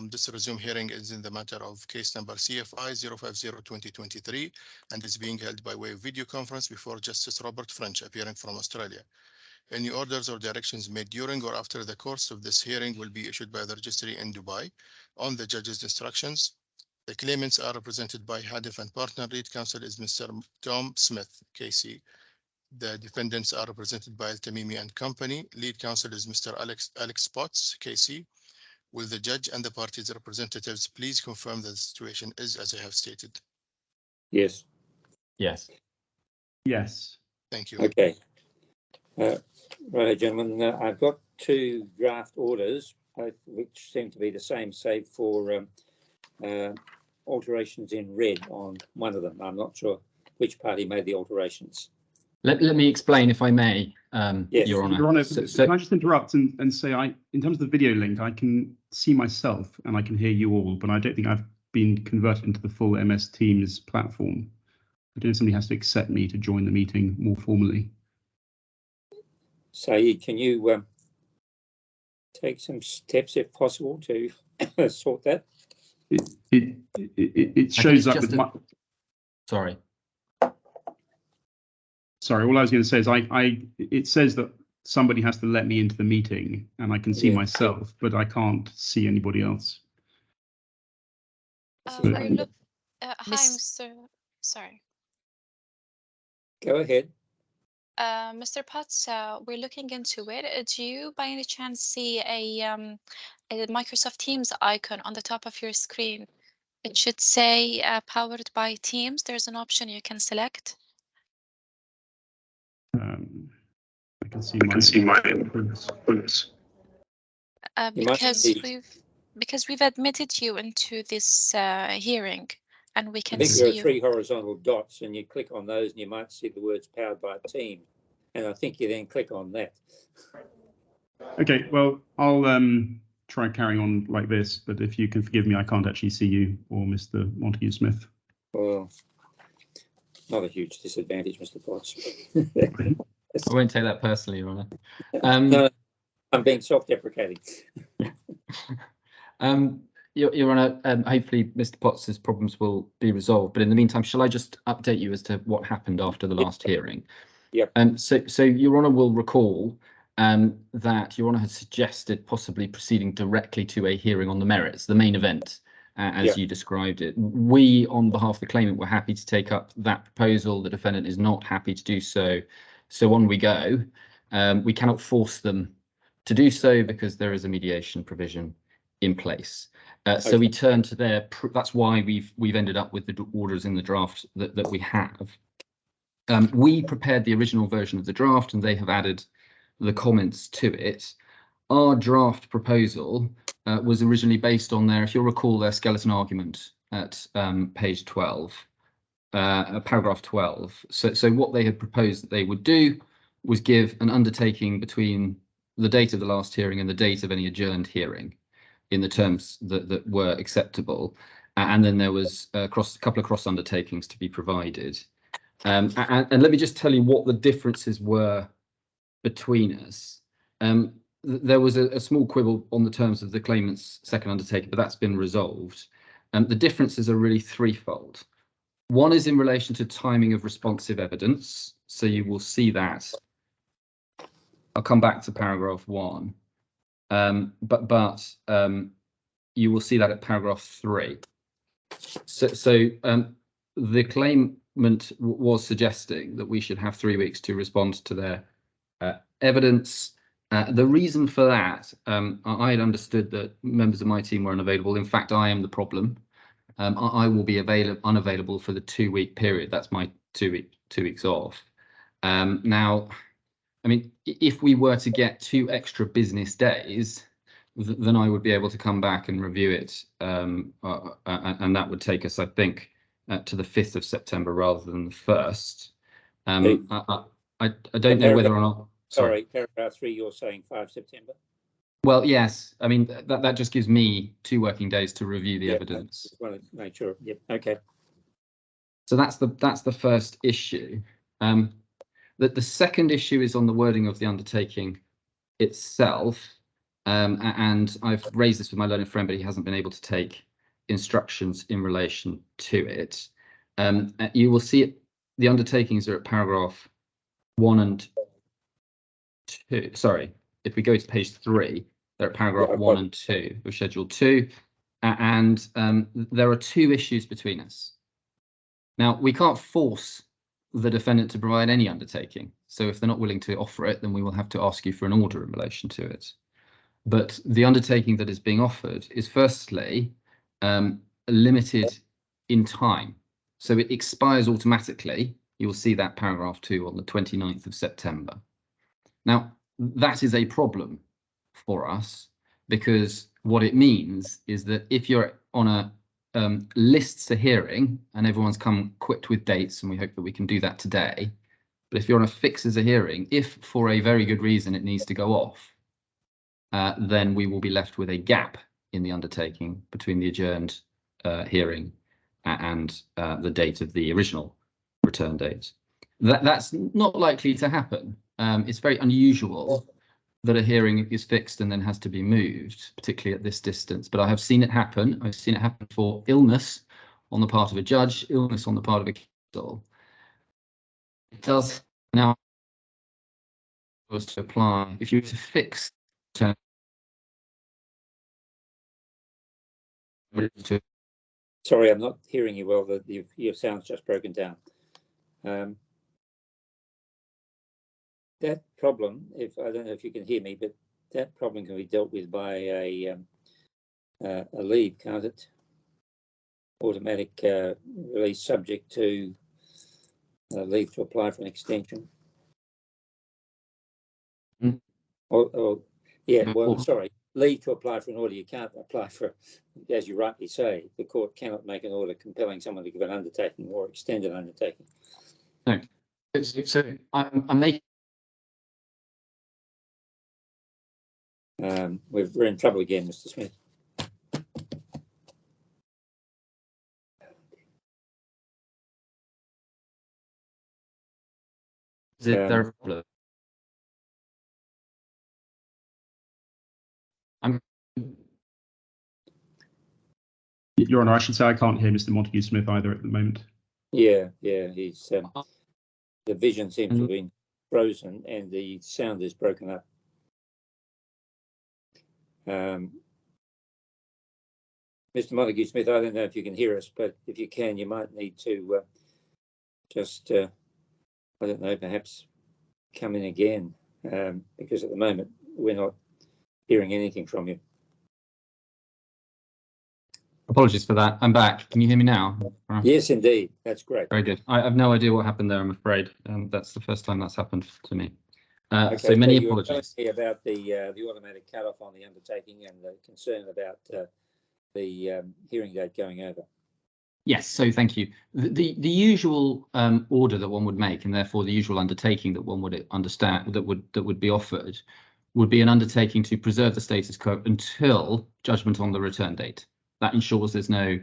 This resume hearing is in the matter of case number CFI 050-2023 and is being held by way of video conference before Justice Robert French, appearing from Australia. Any orders or directions made during or after the course of this hearing will be issued by the registry in Dubai on the judge's instructions. The claimants are represented by Hadif and partner. Lead counsel is Mr. Tom Smith, KC. The defendants are represented by Al-Tamimi and Company. Lead counsel is Mr. Alex Potts, KC. Will the judge and the parties' representatives please confirm that the situation is as I have stated? Yes. Yes. Yes. Thank you. Okay. Right, gentlemen, I've got two draft orders, which seem to be the same, save for alterations in red on one of them. I'm not sure which party made the alterations. Let me explain, if I may, Yes. Your Honour. Your Honour, can I just interrupt and say, in terms of the video link, I can see myself and I can hear you all, but I don't think I've been converted into the full MS Teams platform. I don't know if somebody has to accept me to join the meeting more formally. Saeed, can you take some steps, if possible, to sort that? It shows up with my... Sorry. Sorry, all I was going to say is it says that somebody has to let me into the meeting and I can see myself, but I can't see anybody else. Hi, Mr. Sorry. Go ahead. Mr. Potts, we're looking into it. Do you by any chance see a Microsoft Teams icon on the top of your screen? It should say powered by Teams. There's an option you can select. I can see my because we've admitted you into this hearing, and we can I think see there are you. 3 horizontal dots, and you click on those, and you might see the words "powered by Team," and I think you then click on that. Okay, well, I'll try carrying on like this, but if you can forgive me, I can't actually see you or Mr. Montague Smith. Well, not a huge disadvantage, Mr. Potts. I won't take that personally, Your Honour. No, I'm being self-deprecating. Your Honour, hopefully Mr. Potts's problems will be resolved. But in the meantime, shall I just update you as to what happened after the last hearing? Yep. So Your Honour will recall that Your Honour had suggested possibly proceeding directly to a hearing on the merits, the main event, as you described it. We, on behalf of the claimant, were happy to take up that proposal. The defendant is not happy to do so. So on we go. We cannot force them to do so because there is a mediation provision in place. So we turn to their. That's why we've ended up with the orders in the draft that we have. We prepared the original version of the draft, and they have added the comments to it. Our draft proposal was originally based on their, if you'll recall, their skeleton argument at page 12. Paragraph 12. So what they had proposed that they would do was give an undertaking between the date of the last hearing and the date of any adjourned hearing in the terms that were acceptable. And then there was a couple of cross undertakings to be provided. And let me just tell you what the differences were between us. There was a small quibble on the terms of the claimant's second undertaking, but that's been resolved. The differences are really threefold. One is in relation to timing of responsive evidence. So you will see that. I'll come back to paragraph 1. But you will see that at paragraph 3. So the claimant was suggesting that we should have 3 weeks to respond to their evidence. The reason for that, I had understood that members of my team were unavailable. In fact, I am the problem. I will be unavailable for the 2-week period. That's my 2 weeks off. Now, I mean, if we were to get 2 extra business days, then I would be able to come back and review it, and that would take us, I think, to the 5th of September rather than the 1st. I don't know whether or not. Sorry, paragraph 3, you're saying 5 September? Well, yes. I mean, that just gives me 2 working days to review the evidence. I just want to make sure. Yep. Okay. So that's the first issue. The second issue is on the wording of the undertaking itself. and I've raised this with my learned friend, but he hasn't been able to take instructions in relation to it. You will see it, the undertakings are at paragraph 1 and 2. Sorry, if we go to page 3, they're at paragraph 1 and 2 of Schedule 2. And there are 2 issues between us. Now, we can't force the defendant to provide any undertaking. So if they're not willing to offer it, then we will have to ask you for an order in relation to it. But the undertaking that is being offered is firstly limited in time. So it expires automatically. You will see that paragraph 2 on the 29th of September. Now, that is a problem for us, because what it means is that if you're on a lists a hearing and everyone's come equipped with dates, and we hope that we can do that today, but if you're on a fixes a hearing, if for a very good reason it needs to go off, then we will be left with a gap in the undertaking between the adjourned hearing and the date of the original return date. That's not likely to happen. It's very unusual that a hearing is fixed and then has to be moved, particularly at this distance. But I have seen it happen. I've seen it happen for illness on the part of a judge, illness on the part of a counsel. It does now to apply if you were to fix term. Sorry, I'm not hearing you well. Your sound's just broken down. That problem, if I don't know if you can hear me, but that problem can be dealt with by a leave, can't it? Automatic release subject to leave to apply for an extension. Mm. Yeah, well, sorry, leave to apply for an order. You can't apply for, as you rightly say, the court cannot make an order compelling someone to give an undertaking or extend an undertaking. No, so I'm making. We're in trouble again, Mr. Smith. Is it there a problem? Your Honour, I should say I can't hear Mr. Montague Smith either at the moment. Yeah, he's the vision seems to have been frozen and the sound is broken up. Mr. Montague Smith, I don't know if you can hear us, but if you can, you might need to just, I don't know, perhaps come in again, because at the moment we're not hearing anything from you. Apologies for that. I'm back. Can you hear me now? Yes, indeed. That's great. Very good. I have no idea what happened there, I'm afraid. That's the first time that's happened to me. Okay, so many you apologies. were telling me about the automatic cut-off on the undertaking and the concern about the hearing date going over. Yes, so thank you. The usual order that one would make, and therefore the usual undertaking that one would understand that would be offered, would be an undertaking to preserve the status quo until judgment on the return date. That ensures there's no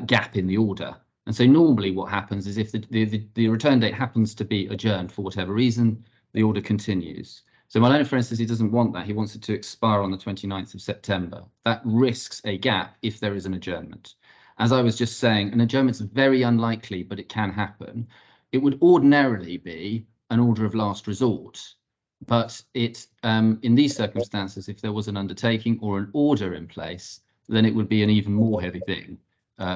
gap in the order. And so normally what happens is if the return date happens to be adjourned for whatever reason, the order continues. So my learned friend says he doesn't want that. He wants it to expire on the 29th of September. That risks a gap if there is an adjournment. As I was just saying, an adjournment's very unlikely, but it can happen. It would ordinarily be an order of last resort. But it, in these circumstances, if there was an undertaking or an order in place, then it would be an even more heavy thing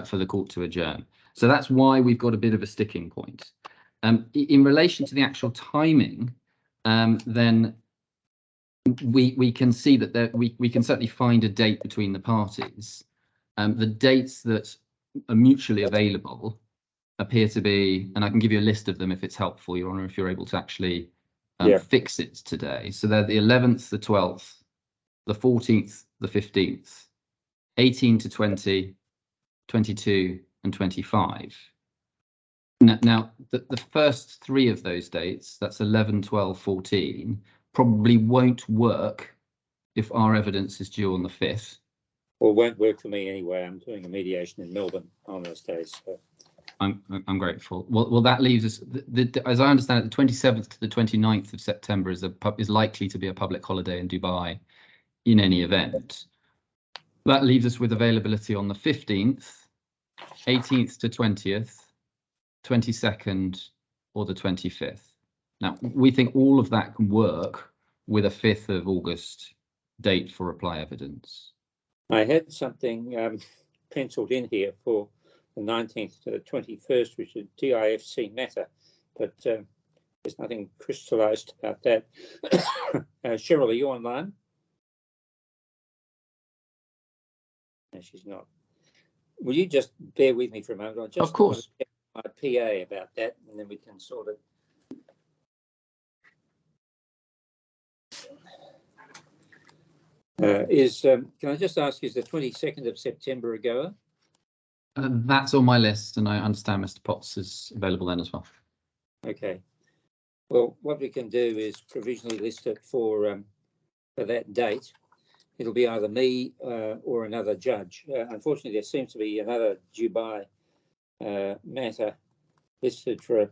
for the court to adjourn. So that's why we've got a bit of a sticking point. In relation to the actual timing, then we can see that we can certainly find a date between the parties. The dates that are mutually available appear to be, and I can give you a list of them if it's helpful, Your Honour, if you're able to actually fix it today. So they're the 11th, the 12th, the 14th, the 15th, 18 to 20, 22 and 25. Now the first 3 of those dates, that's 11, 12, 14, probably won't work if our evidence is due on the 5th. Well, it won't work for me anyway. I'm doing a mediation in Melbourne on those days. So. I'm grateful. Well, that leaves us, as I understand it, the 27th to the 29th of September is likely to be a public holiday in Dubai. in any event. That leaves us with availability on the 15th, 18th to 20th, 22nd, or the 25th. Now, we think all of that can work with a 5th of August date for reply evidence. I had something penciled in here for the 19th to the 21st, which is DIFC matter, but there's nothing crystallised about that. Cheryl, are you online? No, she's not. Will you just bear with me for a moment? I just of course. want to check my PA about that, and then we can sort it. Can I just ask, is the 22nd of September a goer? That's on my list, and I understand Mr. Potts is available then as well. Okay. Well, what we can do is provisionally list it for that date. It'll be either me or another judge. Unfortunately, there seems to be another Dubai matter listed for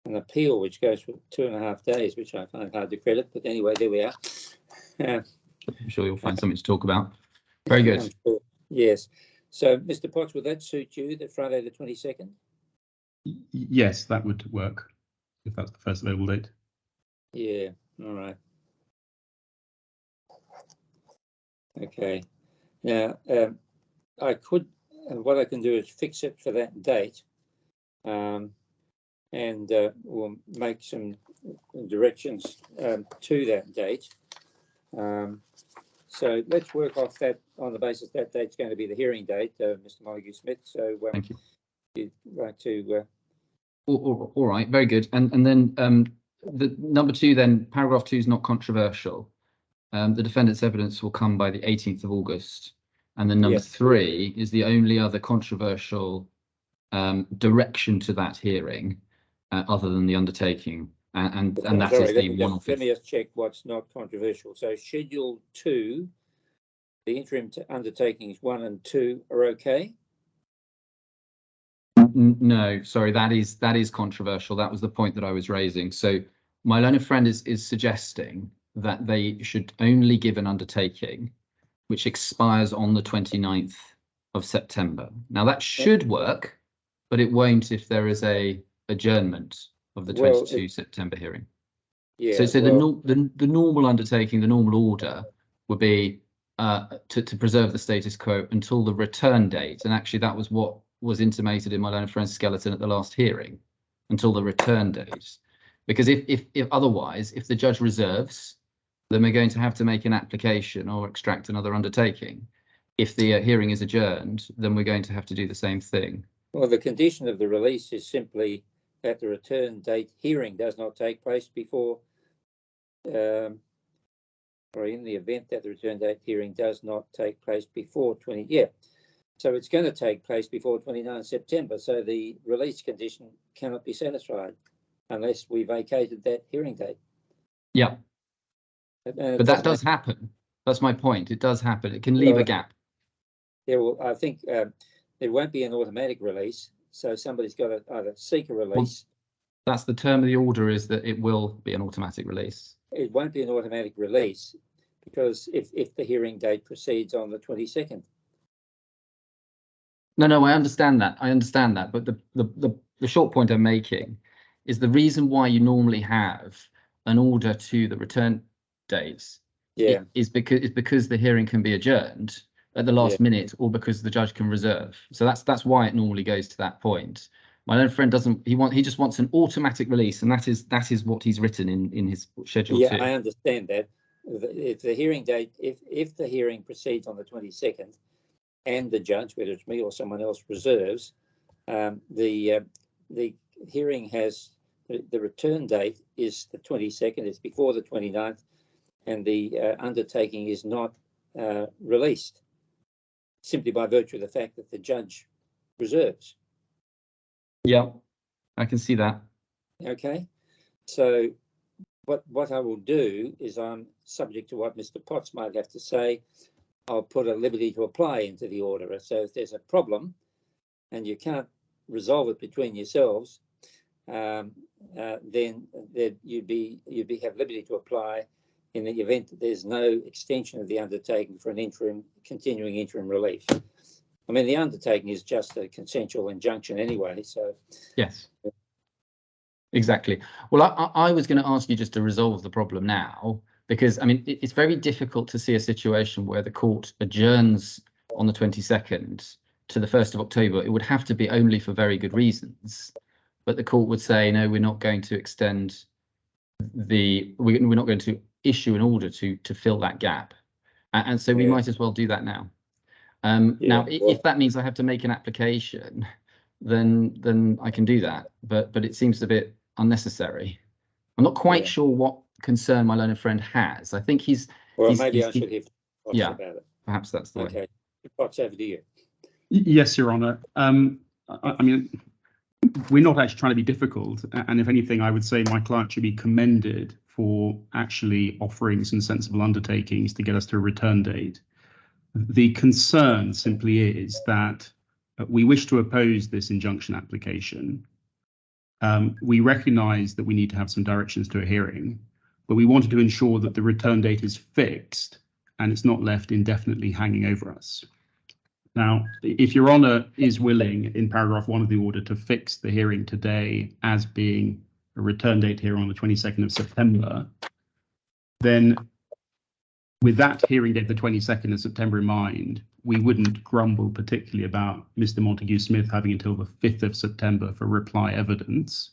an appeal, which goes for 2.5 days, which I find hard to credit. But anyway, there we are. I'm sure you'll find something to talk about. Very good. Sure. Yes. So, Mr. Potts, would that suit you, the Friday the 22nd? Yes, that would work if that's the first available date. Yeah. All right. Okay. Now, what I can do is fix it for that date, and we'll make some directions to that date. So let's work off that on the basis that date's going to be the hearing date, Mr. Montague-Smith. So Thank you. You'd like to... All right, very good. And then the number 2, then paragraph 2 is not controversial. The defendant's evidence will come by the 18th of August. And then number 3 is the only other controversial direction to that hearing other than the undertaking. And that sorry, is the 1/5. Let me just check what's not controversial. So Schedule 2, the interim undertakings 1 and 2 are okay? No, sorry, that is controversial. That was the point that I was raising. So my learned friend is suggesting that they should only give an undertaking which expires on the 29th of September. Now that should work, but it won't if there is a adjournment of the 22 September hearing. Yeah. So the normal undertaking, the normal order would be to preserve the status quo until the return date. And actually that was what was intimated in my learned friend's skeleton at the last hearing, until the return date. Because if otherwise, if the judge reserves, then we're going to have to make an application or extract another undertaking. If the hearing is adjourned, then we're going to have to do the same thing. Well, the condition of the release is simply that the return date hearing does not take place before, or in the event that the return date hearing does not take place before 20, So it's going to take place before 29 September. So the release condition cannot be satisfied unless we vacated that hearing date. Yeah. But that does happen. That's my point. It does happen. It can leave a gap. Yeah, well, I think there won't be an automatic release. So somebody's got to either seek a release. Well, that's the term of the order, is that it will be an automatic release. It won't be an automatic release because if the hearing date proceeds on the 22nd. No, I understand that. But the short point I'm making is the reason why you normally have an order to the return dates is because the hearing can be adjourned at the last minute, or because the judge can reserve. So that's why it normally goes to that point. My own friend doesn't. He just wants an automatic release, and that is what he's written in his schedule. Yeah, 2. I understand that. If the hearing date, if the hearing proceeds on the 22nd, and the judge, whether it's me or someone else, reserves, the hearing has the return date is the 22nd. It's before the 29th, and the undertaking is not released simply by virtue of the fact that the judge reserves. Yeah, I can see that. Okay, so what I will do is, I'm subject to what Mr. Potts might have to say. I'll put a liberty to apply into the order. So if there's a problem and you can't resolve it between yourselves, then you'd have liberty to apply in the event that there's no extension of the undertaking for an continuing interim relief. I mean, the undertaking is just a consensual injunction anyway, so. Yes. Exactly. Well, I was going to ask you just to resolve the problem now, because, I mean, it's very difficult to see a situation where the court adjourns on the 22nd to the 1st of October. It would have to be only for very good reasons. But the court would say, no, we're not going to extend we're not going to issue an order to fill that gap. And so we might as well do that now. Now, if that means I have to make an application, then I can do that. But it seems a bit unnecessary. I'm not quite sure what concern my learned friend has. I think he's. Well, maybe I should have thoughts about it. Perhaps that's the way. Okay, Potts, over to you. Yes, Your Honour. I mean, we're not actually trying to be difficult, and if anything, I would say my client should be commended for actually offering some sensible undertakings to get us to a return date. The concern simply is that we wish to oppose this injunction application. We recognise that we need to have some directions to a hearing, but we wanted to ensure that the return date is fixed and it's not left indefinitely hanging over us. Now, if Your Honour is willing, in paragraph 1 of the order, to fix the hearing today as being a return date here on the 22nd of September, then with that hearing date, the 22nd of September in mind, we wouldn't grumble particularly about Mr. Montague-Smith having until the 5th of September for reply evidence.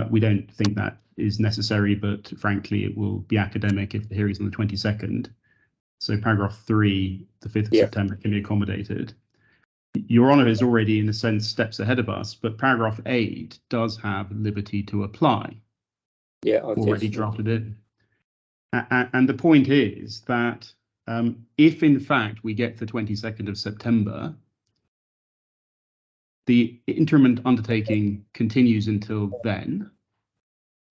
We don't think that is necessary, but frankly, it will be academic if the hearing is on the 22nd. So paragraph 3, the 5th of September, can be accommodated. Your Honour is already, in a sense, steps ahead of us, but paragraph 8 does have liberty to apply. Yeah, already drafted in. And the point is that if, in fact, we get the 22nd of September, the interim undertaking continues until then,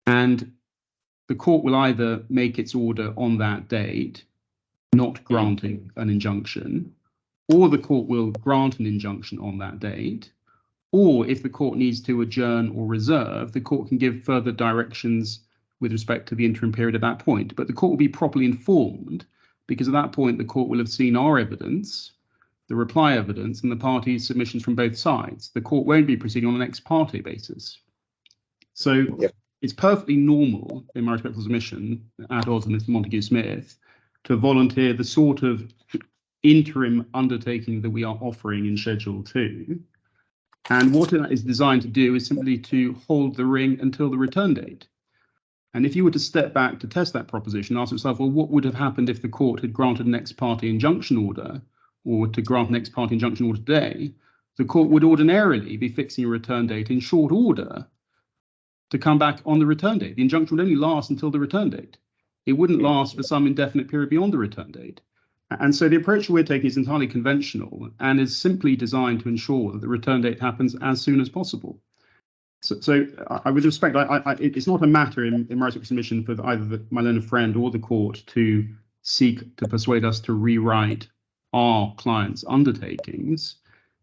and the court will either make its order on that date, not granting an injunction, or the court will grant an injunction on that date, or if the court needs to adjourn or reserve, the court can give further directions with respect to the interim period at that point. But the court will be properly informed, because at that point the court will have seen our evidence, the reply evidence, and the parties' submissions from both sides. The court won't be proceeding on an ex parte basis. So it's perfectly normal, in my respectful submission, ad odds and Mr. Montague-Smith, to volunteer the sort of interim undertaking that we are offering in Schedule 2. And what that is designed to do is simply to hold the ring until the return date. And if you were to step back to test that proposition, ask yourself, well, what would have happened if the court had granted an ex parte injunction order, or to grant an ex parte injunction order today? The court would ordinarily be fixing a return date in short order to come back on the return date. The injunction would only last until the return date. It wouldn't last for some indefinite period beyond the return date. And so the approach we're taking is entirely conventional and is simply designed to ensure that the return date happens as soon as possible. So I would respect, it's not a matter in my submission for either my learned friend or the court to seek to persuade us to rewrite our client's undertakings.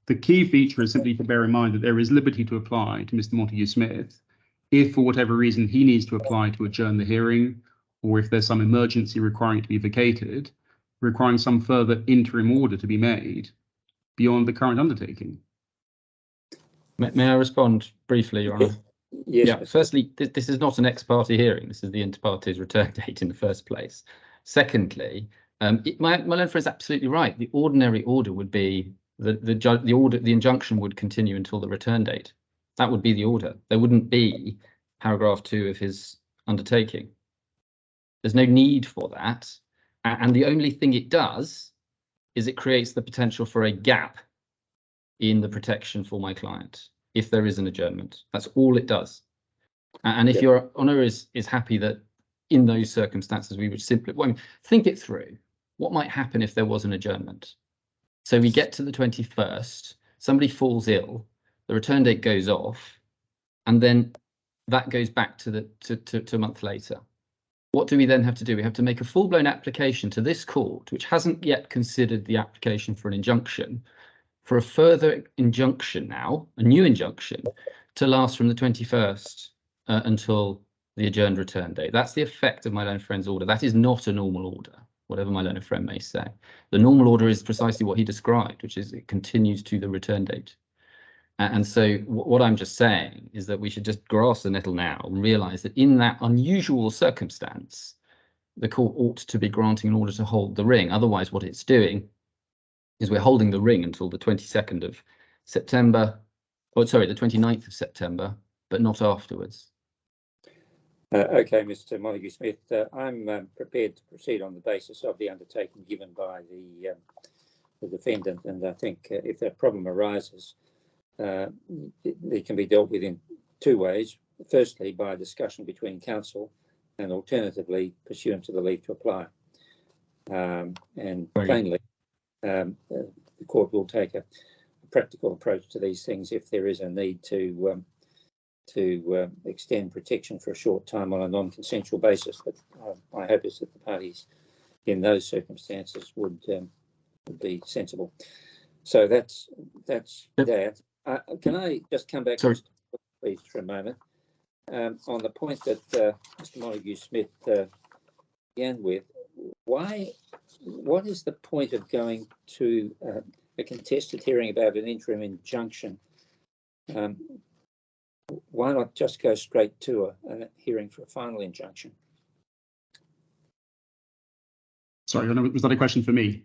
The key feature is simply to bear in mind that there is liberty to apply to Mr. Montague-Smith if, for whatever reason, he needs to apply to adjourn the hearing, or if there's some emergency requiring it to be vacated, requiring some further interim order to be made beyond the current undertaking. May I respond briefly, Your Honour? Yes. Yeah. Firstly, this is not an ex parte hearing. This is the inter partes return date in the first place. Secondly, my learned friend is absolutely right. The ordinary order would be the injunction would continue until the return date. That would be the order. There wouldn't be paragraph 2 of his undertaking. There's no need for that. And the only thing it does is it creates the potential for a gap in the protection for my client if there is an adjournment. That's all it does. And if Your Honour is happy that in those circumstances we would simply think it through. What might happen if there was an adjournment? So we get to the 21st, somebody falls ill, the return date goes off, and then that goes back to a month later. What do we then have to do? We have to make a full-blown application to this court, which hasn't yet considered the application for an injunction, for a further injunction now, a new injunction, to last from the 21st until the adjourned return date. That's the effect of my learned friend's order. That is not a normal order, whatever my learned friend may say. The normal order is precisely what he described, which is it continues to the return date. And so what I'm just saying is that we should just grasp the nettle now and realise that in that unusual circumstance, the court ought to be granting an order to hold the ring. Otherwise, what it's doing is we're holding the ring until the 22nd of September, or sorry, the 29th of September, but not afterwards. Okay, Mr. Montague-Smith, I'm prepared to proceed on the basis of the undertaking given by the defendant, and I think if that problem arises, it can be dealt with in two ways. Firstly, by a discussion between counsel, and alternatively, pursuant to the leave to apply. And plainly, the court will take a practical approach to these things if there is a need to extend protection for a short time on a non-consensual basis. But my hope is that the parties in those circumstances would be sensible. So that's that. Can I just come back, please, for a moment, on the point that Mr. Montague-Smith began with? What is the point of going to a contested hearing about an interim injunction? Why not just go straight to a hearing for a final injunction? Sorry, was that a question for me?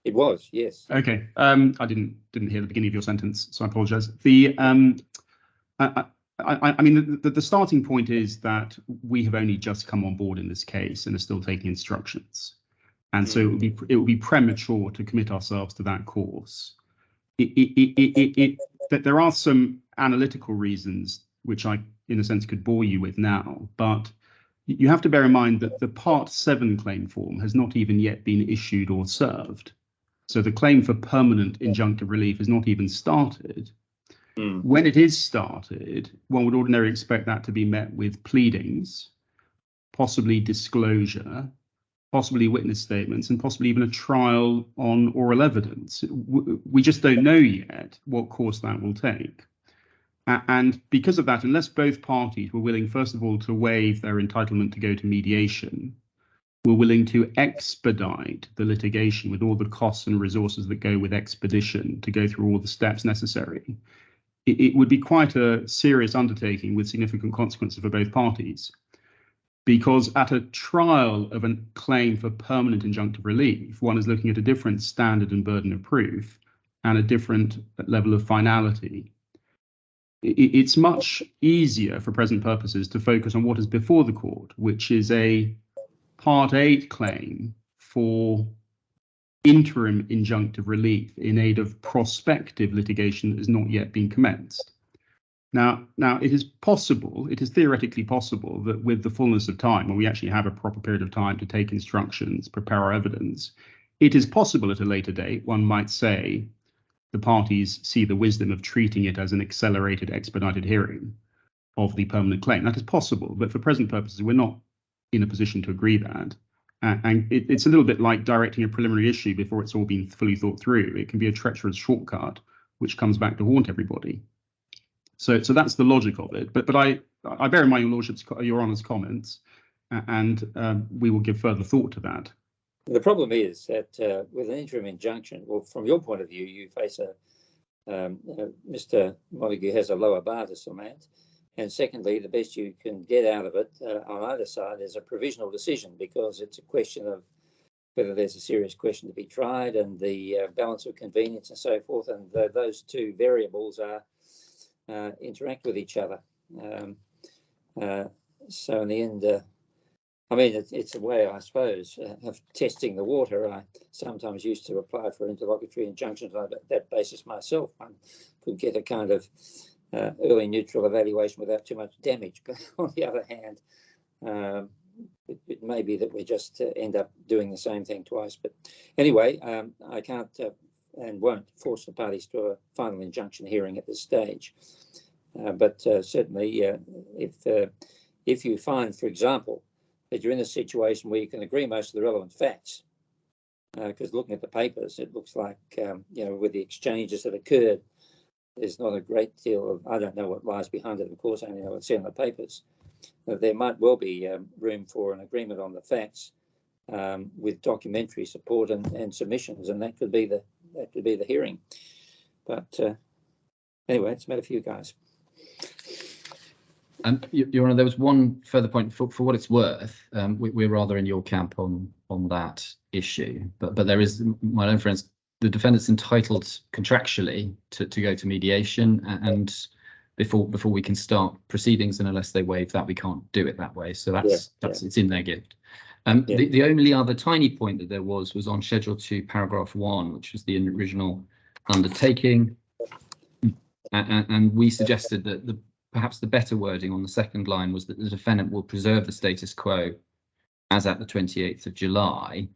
It was, yes. Okay. I didn't hear the beginning of your sentence, so I apologise. I mean, the starting point is that we have only just come on board in this case and are still taking instructions, and so it would be premature to commit ourselves to that course. That there are some analytical reasons which I, in a sense, could bore you with now, but you have to bear in mind that the Part 7 claim form has not even yet been issued or served. So the claim for permanent injunctive relief has not even started. When it is started, one would ordinarily expect that to be met with pleadings, possibly disclosure, possibly witness statements, and possibly even a trial on oral evidence. We just don't know yet what course that will take. And because of that, unless both parties were willing, first of all, to waive their entitlement to go to mediation, were willing to expedite the litigation with all the costs and resources that go with expedition to go through all the steps necessary, it would be quite a serious undertaking with significant consequences for both parties. Because at a trial of a claim for permanent injunctive relief, one is looking at a different standard and burden of proof and a different level of finality. It's much easier for present purposes to focus on what is before the court, which is a Part 8 claim for interim injunctive relief in aid of prospective litigation that has not yet been commenced. Now, it is possible, it is theoretically possible that with the fullness of time, when we actually have a proper period of time to take instructions, prepare our evidence, it is possible at a later date, one might say, the parties see the wisdom of treating it as an accelerated, expedited hearing of the permanent claim. That is possible, but for present purposes, we're not in a position to agree that. And it's a little bit like directing a preliminary issue before it's all been fully thought through. It can be a treacherous shortcut, which comes back to haunt everybody. So that's the logic of it. But I bear in mind your Honour's comments, and we will give further thought to that. The problem is that with an interim injunction, well, from your point of view, you face Mr. Montague has a lower bar to surmount. And secondly, the best you can get out of it on either side is a provisional decision, because it's a question of whether there's a serious question to be tried and the balance of convenience and so forth. And those two variables interact with each other. So in the end, I mean, it's a way, I suppose, of testing the water. I sometimes used to apply for interlocutory injunctions on that basis myself. One could get a kind of early neutral evaluation without too much damage. But on the other hand, it may be that we just end up doing the same thing twice. But anyway, I can't and won't force the parties to a final injunction hearing at this stage. But certainly, if you find, for example, that you're in a situation where you can agree most of the relevant facts, because looking at the papers, it looks like, with the exchanges that occurred, there's not a great deal of, I don't know what lies behind it, of course, I only know what's in the papers. there might well be room for an agreement on the facts with documentary support and submissions, and that could be the hearing. But anyway, it's a matter for you guys. Your Honour, there was one further point. For what it's worth, we're rather in your camp on that issue. But there is, my own friends, the defendant's entitled contractually to go to mediation, and before we can start proceedings, and unless they waive that, we can't do it that way. So that's it's in their gift. The only other tiny point that there was on Schedule 2, Paragraph 1, which was the original undertaking, and we suggested that perhaps the better wording on the second line was that the defendant will preserve the status quo as at the 28th of July,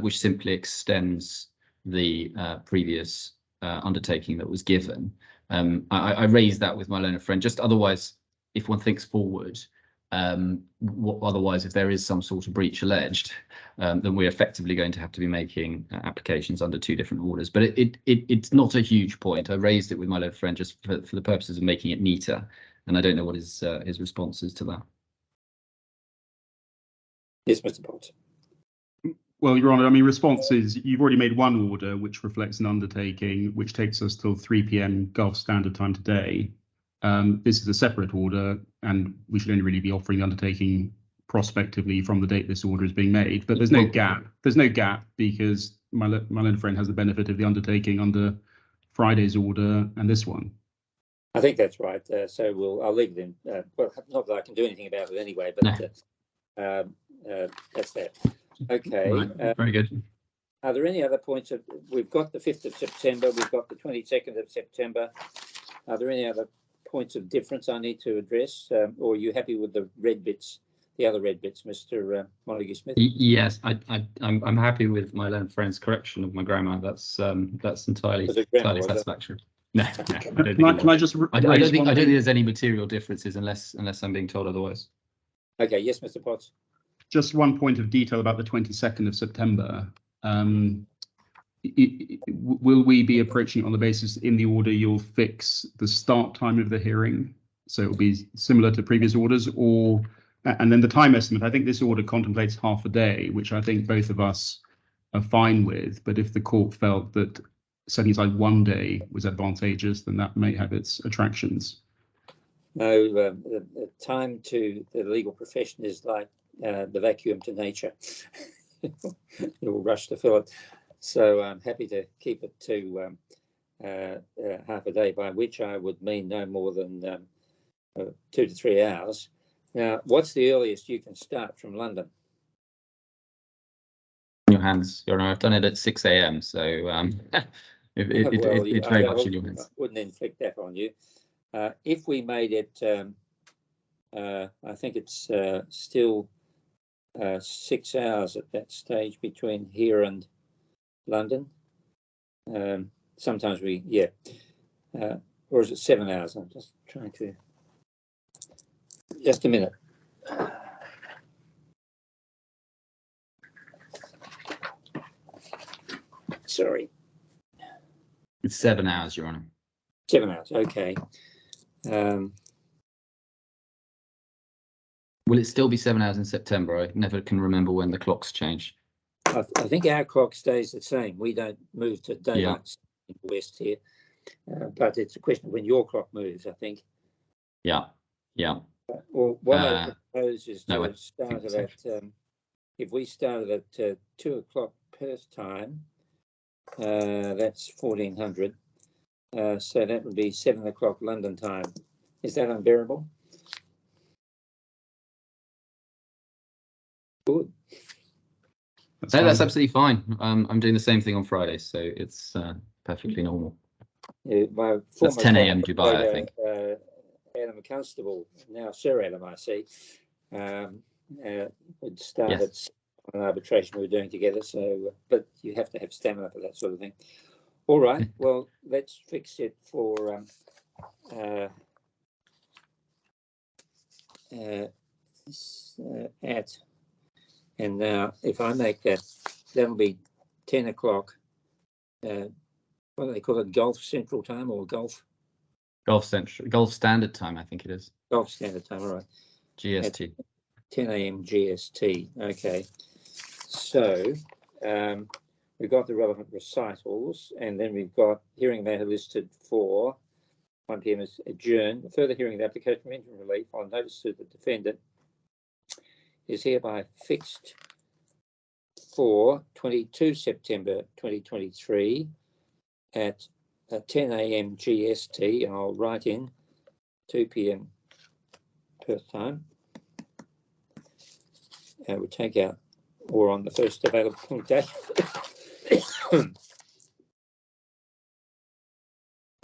which simply extends the previous undertaking that was given. I raised that with my learned friend, just otherwise, if one thinks forward, otherwise, if there is some sort of breach alleged, then we're effectively going to have to be making applications under two different orders. But it's not a huge point. I raised it with my learned friend just for the purposes of making it neater, and I don't know what his response is to that. Yes, Mr. Potts. Well, Your Honour, I mean, response is you've already made one order which reflects an undertaking, which takes us till 3 p.m. Gulf Standard Time today. This is a separate order, and we should only really be offering the undertaking prospectively from the date this order is being made. But there's no gap. There's no gap because my learned friend has the benefit of the undertaking under Friday's order and this one. I think that's right. So I'll leave it in. Well, not that I can do anything about it anyway, but that's that. Okay. Right. Very good. Are there any other points? We've got the 5th of September. We've got the 22nd of September. Are there any other points of difference I need to address, or are you happy with the red bits, the other red bits, Mr. Montague-Smith? Yes, I'm happy with my learned friend's correction of my grammar. That's entirely satisfactory. No, I don't think there's any material differences unless I'm being told otherwise. Okay, yes, Mr. Potts. Just one point of detail about the 22nd of September. Will we be approaching it on the basis in the order you'll fix the start time of the hearing, so it will be similar to previous orders, or and then the time estimate? I think this order contemplates half a day, which I think both of us are fine with, but if the court felt that setting aside 1 day was advantageous, then that may have its attractions. No, the time to the legal profession is like the vacuum to nature. You'll rush to fill it. So I'm happy to keep it to half a day, by which I would mean no more than 2 to 3 hours. Now, what's the earliest you can start from London? In your hands, Your Honour. I've done it at 6 a.m. So it's very much in your hands. I wouldn't inflict that on you. If we made it, I think it's still 6 hours at that stage between here and London. Sometimes or is it 7 hours? I'm just trying to. Just a minute. Sorry. It's 7 hours, Your Honour. 7 hours. Okay. Will it still be 7 hours in September? I never can remember when the clocks change. I think our clock stays the same. We don't move to daylight in the west here, but it's a question of when your clock moves, I think. Yeah. Well, what I propose is to start at if we started at 2 o'clock Perth time, that's 1400. So that would be 7 o'clock London time. Is that unbearable? Good. That's absolutely fine. I'm doing the same thing on Friday, so it's perfectly normal. Yeah, that's 10 a.m. Dubai, I think. Adam Constable, now Sir Adam, I see, would start at an arbitration we were doing together. So, but you have to have stamina for that sort of thing. All right. Well, let's fix it for and now if I make that, that'll be 10 o'clock. What do they call it? Gulf Central Time or Gulf? Gulf Standard Time, I think it is. Gulf Standard Time. All right. GST. 10 a.m. GST. Okay. So we've got the relevant recitals, and then we've got hearing matter listed for 1 p.m. is adjourned. Further hearing of the application for interim relief on notice to the defendant is hereby fixed for 22 September 2023 at 10 a.m. GST, and I'll write in 2 p.m. Perth time. We'll take out or on the first available date.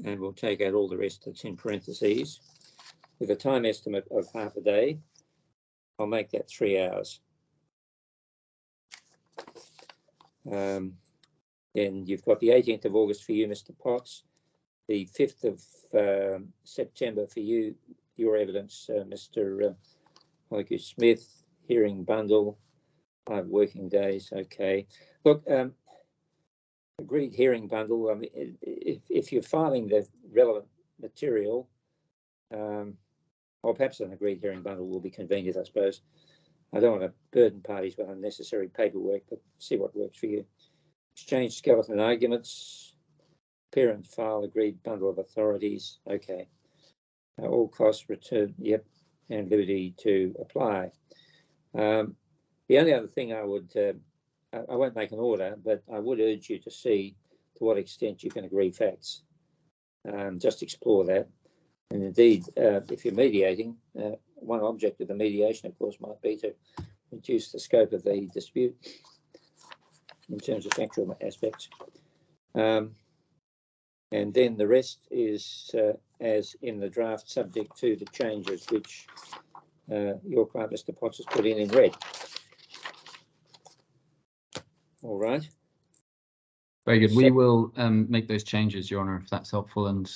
And we'll take out all the rest that's in parentheses. With a time estimate of half a day, I'll make that 3 hours. Then you've got the 18th of August for you, Mr. Potts, the 5th of September for you, your evidence, Mr. Hoku Smith, hearing bundle, 5 working days, okay. Look, agreed hearing bundle, I mean, if you're filing the relevant material, or perhaps an agreed hearing bundle will be convenient, I suppose. I don't want to burden parties with unnecessary paperwork, but see what works for you. Exchange skeleton arguments, parent file agreed bundle of authorities, okay. All costs returned, yep, and liberty to apply. The only other thing I would, I won't make an order, but I would urge you to see to what extent you can agree facts. Just explore that. And indeed, if you're mediating, one object of the mediation, of course, might be to reduce the scope of the dispute in terms of factual aspects. And then the rest is, as in the draft, subject to the changes which your client, Mr. Potts, has put in red. All right. Very good. We will make those changes, Your Honour, if that's helpful, and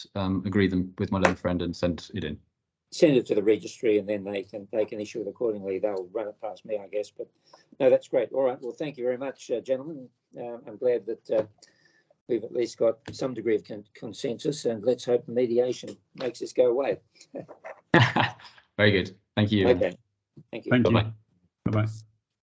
agree them with my learned friend and send it in. Send it to the registry, and then they can issue it accordingly. They'll run it past me, I guess. But no, that's great. All right. Well, thank you very much, gentlemen. I'm glad that we've at least got some degree of consensus, and let's hope the mediation makes this go away. Very good. Thank you. Okay. Thank you. Thank you. Bye-bye. Bye-bye.